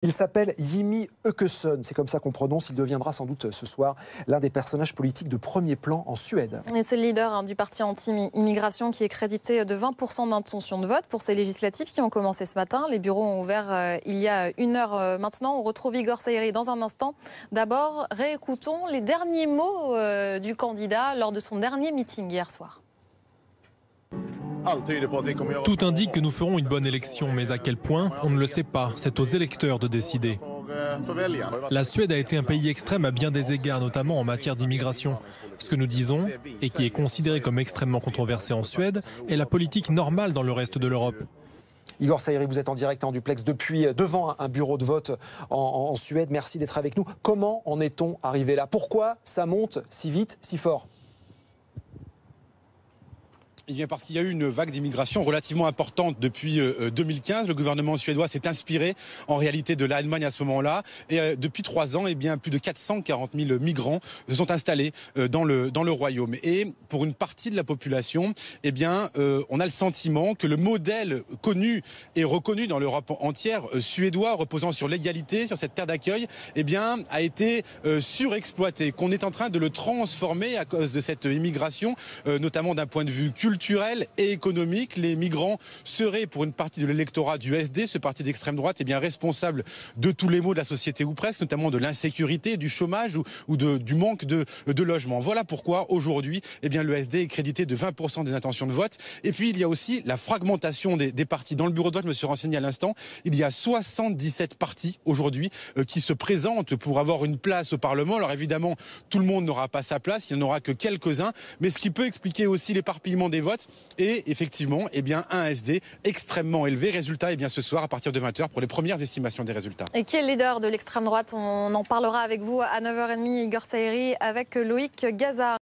Il s'appelle Jimmy Åkesson, c'est comme ça qu'on prononce. Il deviendra sans doute ce soir l'un des personnages politiques de premier plan en Suède. C'est le leader du parti anti-immigration qui est crédité de 20% d'intention de vote pour ces législatives qui ont commencé ce matin. Les bureaux ont ouvert il y a une heure maintenant. On retrouve Igor Sayeri dans un instant. D'abord, réécoutons les derniers mots du candidat lors de son dernier meeting hier soir. Tout indique que nous ferons une bonne élection, mais à quel point, on ne le sait pas. C'est aux électeurs de décider. La Suède a été un pays extrême à bien des égards, notamment en matière d'immigration. Ce que nous disons, et qui est considéré comme extrêmement controversé en Suède, est la politique normale dans le reste de l'Europe. Igor Sayeri, vous êtes en direct en duplex depuis devant un bureau de vote en Suède. Merci d'être avec nous. Comment en est-on arrivé là? Pourquoi ça monte si vite, si fort? Eh bien parce qu'il y a eu une vague d'immigration relativement importante depuis 2015. Le gouvernement suédois s'est inspiré en réalité de l'Allemagne à ce moment-là. Et depuis 3 ans, eh bien, plus de 440 000 migrants se sont installés dans le royaume. Et pour une partie de la population, eh bien, on a le sentiment que le modèle connu et reconnu dans l'Europe entière, suédois, reposant sur l'égalité, sur cette terre d'accueil, eh bien, a été surexploité. Qu'on est en train de le transformer à cause de cette immigration, notamment d'un point de vue culturel et économique. Les migrants seraient pour une partie de l'électorat du SD, ce parti d'extrême droite, eh bien responsable de tous les maux de la société ou presque, notamment de l'insécurité, du chômage ou du manque de logement. Voilà pourquoi aujourd'hui, eh bien le SD est crédité de 20% des intentions de vote. Et puis il y a aussi la fragmentation des partis. Dans le bureau de vote, je me suis renseigné à l'instant, il y a 77 partis aujourd'hui qui se présentent pour avoir une place au Parlement. Alors évidemment, tout le monde n'aura pas sa place, il n'y en aura que quelques-uns, mais ce qui peut expliquer aussi l'éparpillement des votes et effectivement eh bien, un SD extrêmement élevé. Résultat, eh bien, ce soir à partir de 20h pour les premières estimations des résultats. Et qui est le leader de l'extrême droite? On en parlera avec vous à 9h30, Igor Sayeri, avec Loïc Gaza.